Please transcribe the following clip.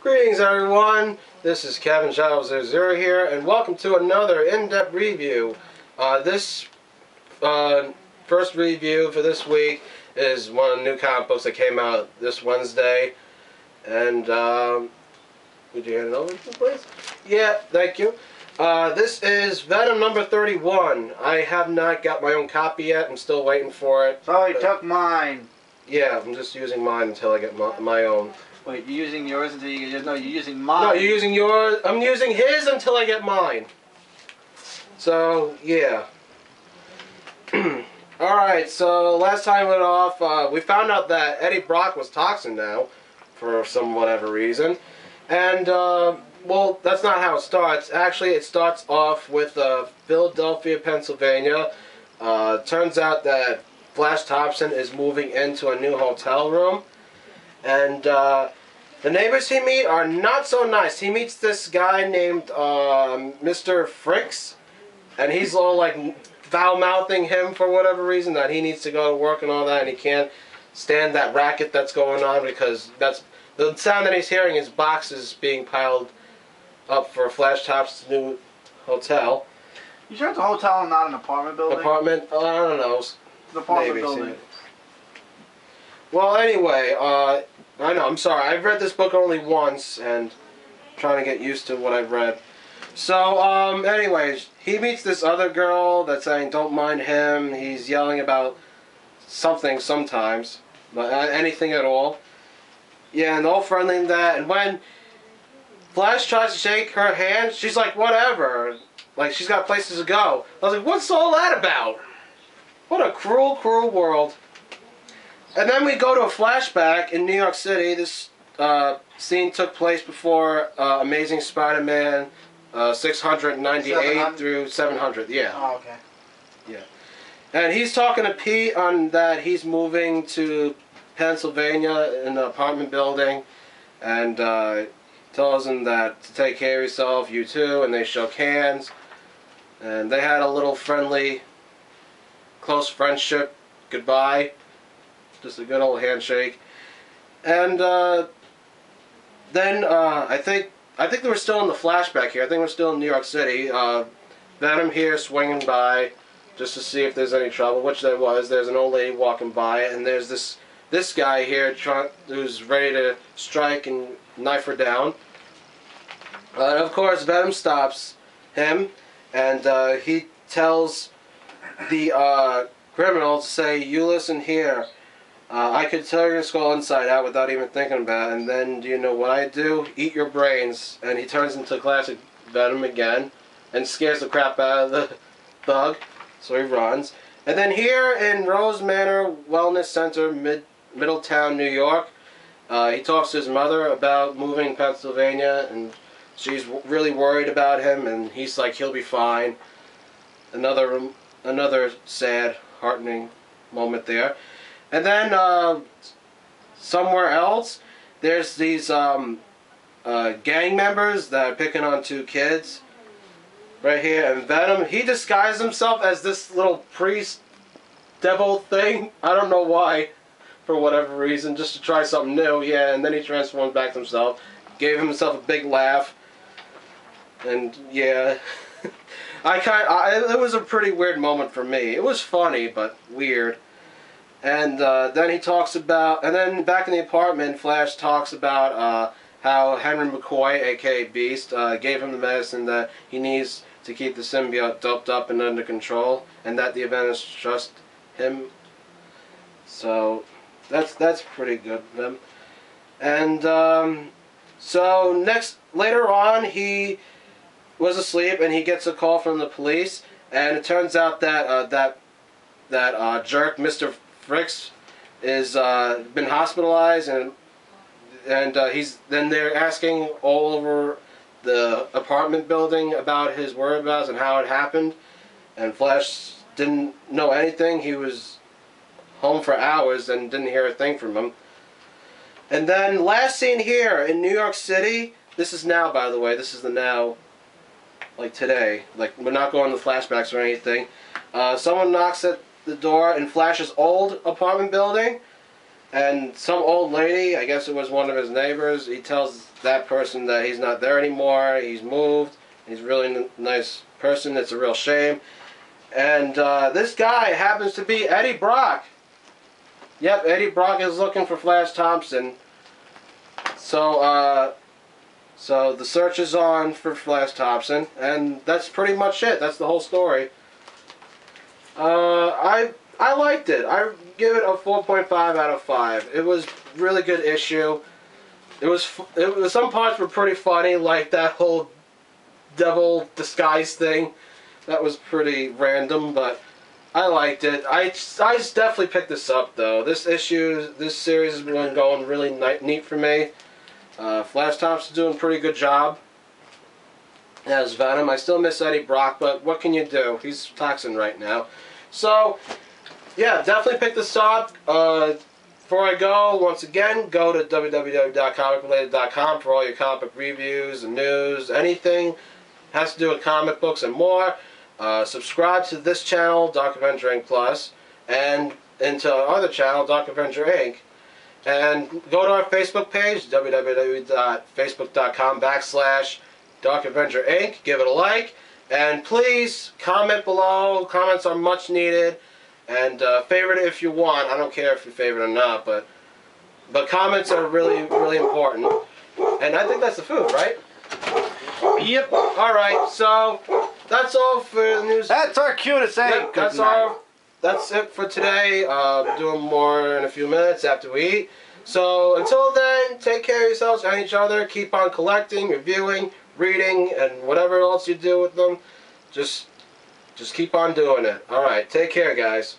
Greetings everyone, this is Kevin Shadow00 here, and welcome to another in-depth review. This first review for this week is one of the new comic books that came out this Wednesday. And, would you hand it over, please? Yeah, thank you. This is Venom number 31. I have not got my own copy yet, I'm still waiting for it. So you took mine. Yeah, I'm just using mine until I get my own. Wait, you're using yours until you get... No, you're using mine. No, you're using yours. I'm using his until I get mine. So, yeah. Alright, so last time we went off, we found out that Eddie Brock was Toxin now, for some whatever reason. And, well, that's not how it starts. Actually, it starts off with Philadelphia, Pennsylvania. Turns out that Flash Thompson is moving into a new hotel room. And, the neighbors he meets are not so nice. He meets this guy named, Mr. Fricks. And he's all, like, foul-mouthing him for whatever reason, that he needs to go to work and all that, and he can't stand that racket that's going on, because that's... the sound that he's hearing is boxes being piled up for Flash Thompson's new hotel. You sure it's a hotel and not an apartment building? Apartment? I don't know. It's an apartment building. Well, anyway, I know, I'm sorry. I've read this book only once, and I'm trying to get used to what I've read. So, anyways, he meets this other girl that's saying, don't mind him. He's yelling about something sometimes, but anything at all. Yeah, and all friendly and that. And when Flash tries to shake her hand, she's like, whatever. Like, she's got places to go. I was like, what's all that about? What a cruel, cruel world. And then we go to a flashback in New York City. This scene took place before Amazing Spider-Man 698 through 700. Yeah. Oh, okay. Yeah. And he's talking to Pete on that he's moving to Pennsylvania in an apartment building, and tells him that to take care of yourself, you too, and they shook hands. And they had a little friendly, close friendship goodbye. Just a good old handshake. And then I think they were still in the flashback here. I think we're still in New York City. Venom here swinging by just to see if there's any trouble, which there was. There's an old lady walking by, and there's this guy here who's ready to strike and knife her down. And of course, Venom stops him, and he tells the criminal to say, "You listen here. I could tear your skull inside out without even thinking about it, and then do you know what I do? Eat your brains." And he turns into classic Venom again and scares the crap out of the thug, so he runs. And then here in Rose Manor Wellness Center, Middletown, New York, he talks to his mother about moving to Pennsylvania, and she's really worried about him, and he's like, he'll be fine. Another sad, heartening moment there. And then, somewhere else, there's these gang members that are picking on two kids. Right here, and Venom, he disguised himself as this little priest devil thing. I don't know why, for whatever reason, just to try something new. Yeah, and then he transformed back to himself, gave himself a big laugh, and yeah, it was a pretty weird moment for me. It was funny, but weird. And then he talks about, and then back in the apartment, Flash talks about how Henry McCoy, aka Beast, gave him the medicine that he needs to keep the symbiote doped up and under control, and that the Avengers trust him. So that's pretty good of them. And so later on, he was asleep, and he gets a call from the police, and it turns out that that jerk, Mr. Fricks, is been hospitalized, and then they're asking all over the apartment building about his whereabouts and how it happened, and Flash didn't know anything. He was home for hours and didn't hear a thing from him. And then last scene here in New York City, this is now, by the way, this is the now, like today, like we're not going to flashbacks or anything. Someone knocks at the door in Flash's old apartment building, and some old lady, I guess it was one of his neighbors, he tells that person that he's not there anymore, he's moved, he's a really nice person, it's a real shame. And this guy happens to be Eddie Brock. Yep, Eddie Brock is looking for Flash Thompson. So, so the search is on for Flash Thompson, and that's pretty much it. That's the whole story. I liked it. I give it a 4.5 out of 5. It was really good issue. It was some parts were pretty funny, like that whole devil disguise thing. That was pretty random, but I liked it. I definitely picked this up though. This series has been going really neat for me. Flash Thompson's doing a pretty good job as Venom. I still miss Eddie Brock, but what can you do? He's toxin right now. So, yeah, definitely pick this up. Before I go, once again, go to www.comicrelated.com for all your comic book reviews and news, anything has to do with comic books and more. Subscribe to this channel, Dark Avenger Inc. Plus, and into our other channel, Dark Avenger Inc. And go to our Facebook page, www.facebook.com/Dark Avenger Inc. Give it a like, and please comment below. Comments are much needed, and favorite it if you want. I don't care if you favorite or not, but comments are really, really important. And I think that's the food, right? Yep. All right, so that's all for the news. That's our cue to say Yep, good night. That's it for today. Doing more in a few minutes after we eat. So until then, take care of yourselves and each other. Keep on collecting, reviewing, reading, and whatever else you do with them. Just keep on doing it. All right, take care, guys.